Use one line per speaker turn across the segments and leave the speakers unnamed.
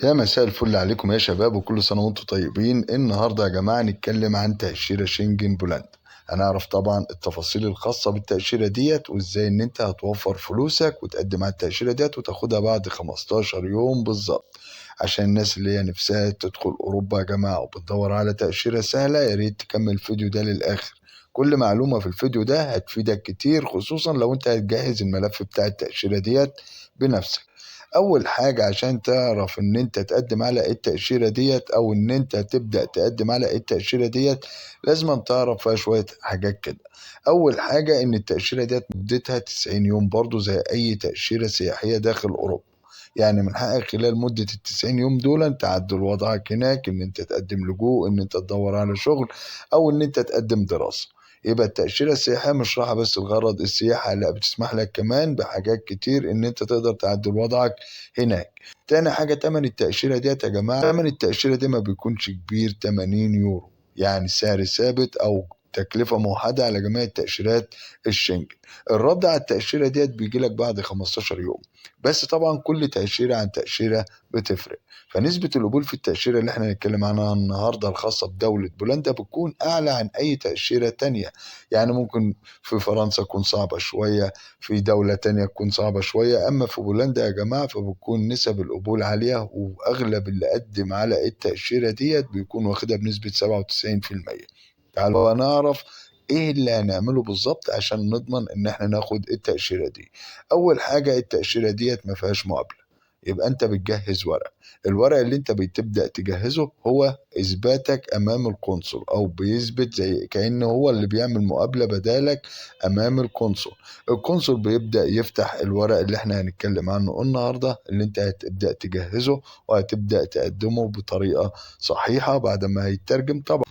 يا مساء الفل عليكم يا شباب، وكل سنة وانتم طيبين. النهاردة يا جماعة نتكلم عن تأشيرة شنجن بولندا. هنعرف طبعا التفاصيل الخاصة بالتأشيرة ديت، وازاي ان انت هتوفر فلوسك وتقدم على التأشيرة ديت وتاخدها بعد 15 يوم بالظبط. عشان الناس اللي هي نفسها تدخل أوروبا يا جماعة وبتدور على تأشيرة سهلة، يا ريت تكمل الفيديو ده للآخر. كل معلومة في الفيديو ده هتفيدك كتير، خصوصا لو انت هتجهز الملف بتاع التأشيرة ديت بنفسك. اول حاجة عشان تعرف ان انت تقدم على التأشيرة ديت او ان انت تبدأ تقدم على التأشيرة ديت، لازم تعرف فيها شوية حاجات كده. اول حاجة ان التأشيرة ديت مدتها 90 يوم، برضو زي اي تأشيرة سياحية داخل اوروبا. يعني من حقك خلال مدة التسعين يوم دول تعدل وضعك هناك، ان انت تقدم لجوء، ان انت تدور على شغل، او ان انت تقدم دراسة. يبقى التأشيرة السياحية مش راحة بس الغرض السياحة، لا، بتسمح لك كمان بحاجات كتير ان انت تقدر تعدل وضعك هناك. تاني حاجة، تمن التأشيرة ديت يا جماعة، تمن التأشيرة دي ما بيكونش كبير، 80 يورو، يعني سعر ثابت أو تكلفة موحدة على جميع التأشيرات الشنجن. الرد على التأشيرة ديت بيجي لك بعد 15 يوم، بس طبعا كل تأشيرة عن تأشيرة بتفرق. فنسبة القبول في التأشيرة اللي احنا هنتكلم عنها النهاردة الخاصة بدولة بولندا بتكون أعلى عن أي تأشيرة تانية. يعني ممكن في فرنسا تكون صعبة شوية، في دولة تانية تكون صعبة شوية، أما في بولندا يا جماعة فبتكون نسب القبول عالية، وأغلب اللي قدم على التأشيرة ديت بيكون واخدها بنسبة 97%. تعالوا نعرف ايه اللي هنعمله بالظبط عشان نضمن ان احنا ناخد التأشيرة دي. اول حاجة، التأشيرة ديت ما فيهاش مقابلة. يبقى انت بتجهز ورق. الورق اللي انت بتبدأ تجهزه هو اثباتك امام القنصل، او بيثبت زي كأنه هو اللي بيعمل مقابلة بدالك امام القنصل. القنصل بيبدأ يفتح الورق اللي احنا هنتكلم عنه النهاردة، اللي انت هتبدأ تجهزه وهتبدأ تقدمه بطريقة صحيحة بعد ما هيترجم طبعا.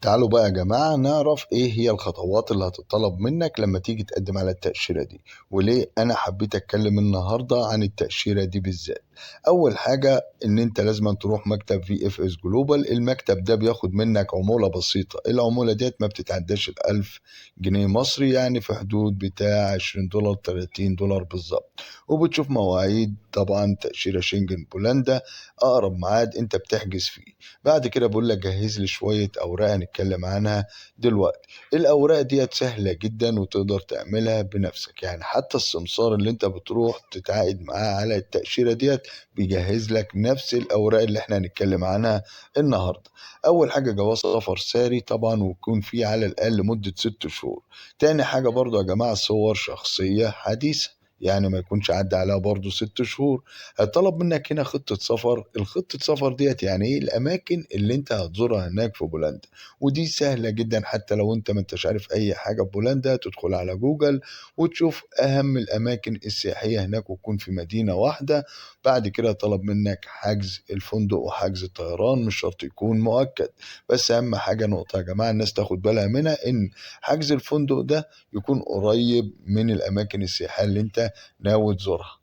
تعالوا بقى يا جماعة نعرف ايه هي الخطوات اللي هتطلب منك لما تيجي تقدم على التأشيرة دي، وليه انا حبيت اتكلم النهاردة عن التأشيرة دي بالذات. اول حاجة ان انت لازم تروح مكتب في اف اس جلوبال. المكتب ده بياخد منك عمولة بسيطة، العمولة ديت ما بتتعداش ال1000 جنيه مصري، يعني في حدود بتاع 20 دولار 30 دولار بالظبط. وبتشوف مواعيد طبعا تأشيرة شنجن بولندا، اقرب ميعاد انت بتحجز فيه. بعد كده بقول لك جهز لي شوية أوراق هنتكلم عنها دلوقتي. الأوراق ديت سهلة جدا وتقدر تعملها بنفسك، يعني حتى السمسار اللي انت بتروح تتعاقد معاه على التأشيرة ديت بيجهز لك نفس الأوراق اللي احنا هنتكلم عنها النهاردة. أول حاجة جواز سفر ساري طبعا، ويكون فيه على الأقل مدة 6 شهور. تاني حاجة برضو يا جماعة صور شخصية حديثة، يعني ما يكونش عدى عليها برضو 6 شهور. هيطلب منك هنا خطة سفر. الخطة سفر ديت يعني ايه الأماكن اللي انت هتزورها هناك في بولندا، ودي سهلة جدا. حتى لو انت ما انتش عارف أي حاجة في بولندا، تدخل على جوجل وتشوف أهم الأماكن السياحية هناك، وتكون في مدينة واحدة. بعد كده طلب منك حجز الفندق وحجز الطيران، مش شرط يكون مؤكد، بس أهم حاجة نقطة يا جماعة الناس تاخد بالها منها، إن حجز الفندق ده يكون قريب من الأماكن السياحية اللي انت ناوي تزورها.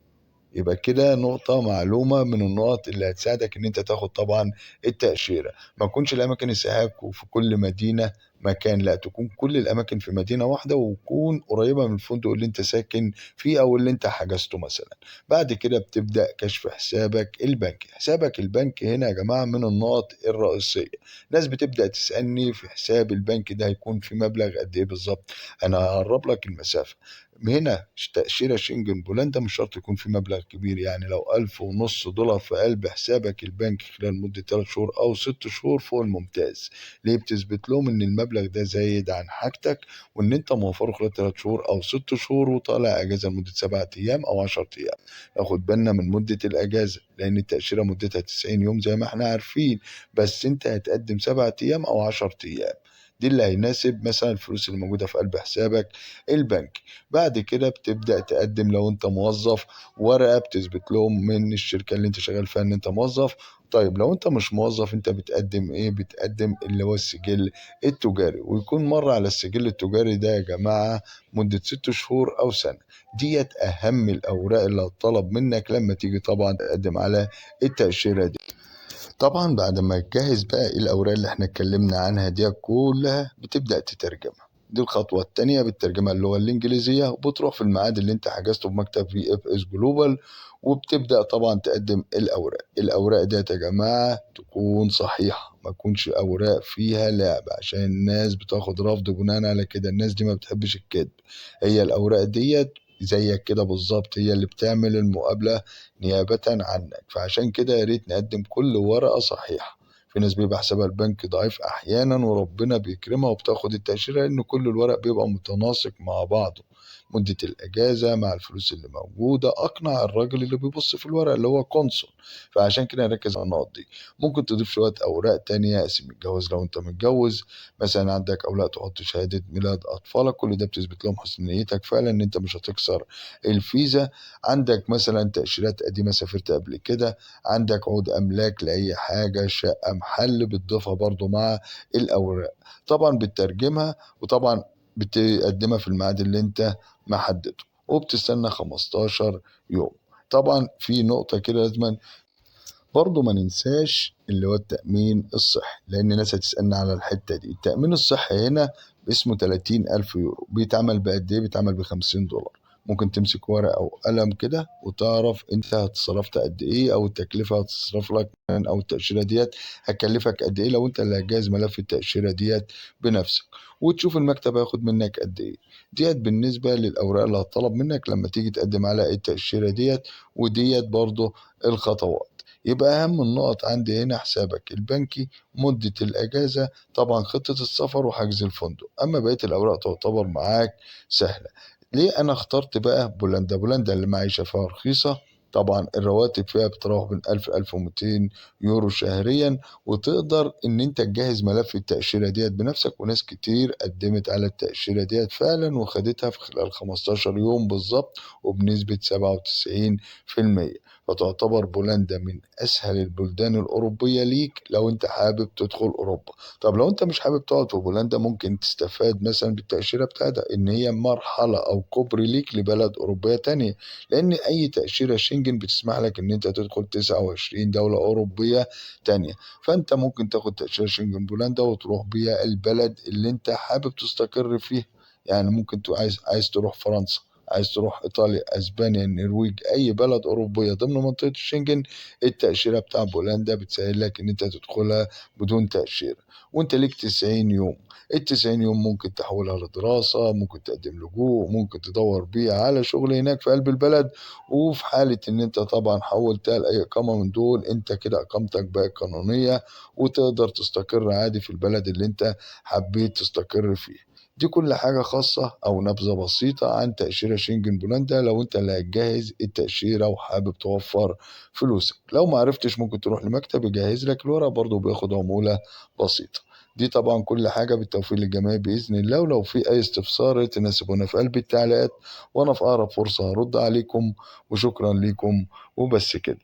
يبقى كده نقطة معلومة من النقط اللي هتساعدك إن أنت تاخد طبعا التأشيرة. ما تكونش الأماكن السياحية في كل مدينة مكان، لا، تكون كل الأماكن في مدينة واحدة، وتكون قريبة من الفندق اللي أنت ساكن فيه أو اللي أنت حجزته مثلا. بعد كده بتبدأ كشف حسابك البنكي. حسابك البنكي هنا يا جماعة من النقط الرئيسية. ناس بتبدأ تسألني في حساب البنك ده هيكون في مبلغ قد إيه بالظبط. أنا هقرب لك المسافة. هنا تأشيرة شنجن بولندا مش شرط يكون في مبلغ كبير، يعني لو 1500 دولار في قلب حسابك البنكي خلال مدة 3 شهور أو 6 شهور فوق الممتاز. ليه؟ بتثبت لهم إن المبلغ ده زايد عن حاجتك، وإن أنت موفره خلال 3 شهور أو 6 شهور، وطالع أجازة لمدة 7 أيام أو 10 أيام. ناخد بالنا من مدة الأجازة، لأن التأشيرة مدتها 90 يوم زي ما احنا عارفين، بس أنت هتقدم 7 أيام أو 10 أيام. دي اللي هيناسب مثلا الفلوس اللي موجودة في قلب حسابك البنكي. بعد كده بتبدأ تقدم لو انت موظف ورقة بتثبت لهم من الشركة اللي انت شغال فيها ان انت موظف. طيب لو انت مش موظف انت بتقدم ايه؟ بتقدم اللي هو السجل التجاري، ويكون مر على السجل التجاري ده يا جماعة مدة 6 شهور او سنة. ديت اهم الاوراق اللي هتطلب منك لما تيجي طبعا تقدم على التأشيرة دي. طبعا بعد ما تجهز بقى الأوراق اللي احنا اتكلمنا عنها دي كلها، بتبدأ تترجمها. دي الخطوة التانية بتترجمها اللغة الإنجليزية، وبتروح في الميعاد اللي أنت حجزته في مكتب VFS Global، وبتبدأ طبعا تقدم الأوراق ديت يا جماعة تكون صحيحة، ما تكونش أوراق فيها لعب، عشان الناس بتاخد رفض بناء على كده. الناس دي ما بتحبش الكذب. هي الأوراق ديت زيك كده بالظبط هي اللي بتعمل المقابلة نيابة عنك، فعشان كده يا ريت نقدم كل ورقة صحيحة. في ناس بيبقى حسابها البنك ضعيف أحيانا وربنا بيكرمها وبتاخد التأشيرة، لأن كل الورق بيبقى متناسق مع بعضه، مدة الأجازة مع الفلوس اللي موجودة، أقنع الراجل اللي بيبص في الورق اللي هو قنصل. فعشان كده نركز على النقط دي. ممكن تضيف شوية أوراق تانية، اسم الجواز لو أنت متجوز، مثلا عندك أولاد تحط شهادة ميلاد أطفالك، كل ده بتثبت لهم حسن نيتك فعلا إن أنت مش هتكسر الفيزا. عندك مثلا تأشيرات قديمة سافرت قبل كده، عندك عقود أملاك لأي حاجة، شقة، محل، بتضيفها برضو مع الأوراق. طبعا بتترجمها، وطبعا بتقدمها في الميعاد اللي أنت محدده، وبتستنى 15 يوم. طبعا في نقطة كده لازم برضه ما ننساش اللي هو التأمين الصحي، لأن الناس هتسألنا على الحتة دي. التأمين الصحي هنا اسمه 30,000 يورو، بيتعمل بقد إيه؟ بيتعمل ب50 دولار. ممكن تمسك ورقة أو قلم كده وتعرف أنت هتصرفت قد إيه، أو التكلفة هتصرف لك أو التأشيرة ديت هتكلفك قد إيه لو أنت اللي هتجهز ملف التأشيرة ديت بنفسك، وتشوف المكتب هياخد منك قد إيه. ديت بالنسبة للأوراق اللي هتطلب منك لما تيجي تقدم على التأشيرة ديت. وديت برضه الخطوات. يبقى أهم النقط عندي هنا حسابك البنكي، مدة الأجازة، طبعا خطة السفر وحجز الفندق. أما بقية الأوراق تعتبر معاك سهلة. ليه أنا اخترت بقى بولندا؟ بولندا اللي معيشة فيها رخيصة، طبعا الرواتب فيها بتروح من 1000 1200 يورو شهريا، وتقدر إن أنت تجهز ملف التأشيرة ديت بنفسك. وناس كتير قدمت على التأشيرة ديت فعلا وخدتها في خلال 15 يوم بالظبط، وبنسبة 97%. فتعتبر بولندا من أسهل البلدان الأوروبية ليك لو أنت حابب تدخل أوروبا. طب لو أنت مش حابب تقعد في بولندا، ممكن تستفاد مثلا بالتأشيرة بتاعتها إن هي مرحلة أو كوبري ليك لبلد أوروبية تانية، لأن أي تأشيرة شنجن بتسمح لك إن أنت تدخل 29 دولة أوروبية تانية. فأنت ممكن تاخد تأشيرة شنجن بولندا وتروح بيها البلد اللي أنت حابب تستقر فيها. يعني ممكن عايز تروح فرنسا، عايز تروح ايطاليا، اسبانيا، النرويج، اي بلد اوروبيه ضمن منطقه الشنجن، التاشيره بتاع بولندا بتسهل لك ان انت تدخلها بدون تاشيره. وانت ليك 90 يوم. ال 90 يوم ممكن تحولها لدراسه، ممكن تقدم لجوء، ممكن تدور بيها على شغل هناك في قلب البلد. وفي حاله ان انت طبعا حولتها لاي اقامه من دول، انت كده اقامتك بقت قانونيه، وتقدر تستقر عادي في البلد اللي انت حبيت تستقر فيه. دي كل حاجة خاصة أو نبذة بسيطة عن تأشيرة شنجن بولندا لو أنت اللي هتجهز التأشيرة وحابب توفر فلوسك. لو ما عرفتش ممكن تروح لمكتب يجهز لك الورق، برضه بياخد عمولة بسيطة. دي طبعا كل حاجة بالتوفيق للجميع بإذن الله. ولو في أي استفسار تناسبونا في قلب التعليقات، وأنا في أقرب فرصة هرد عليكم. وشكرا لكم، وبس كده.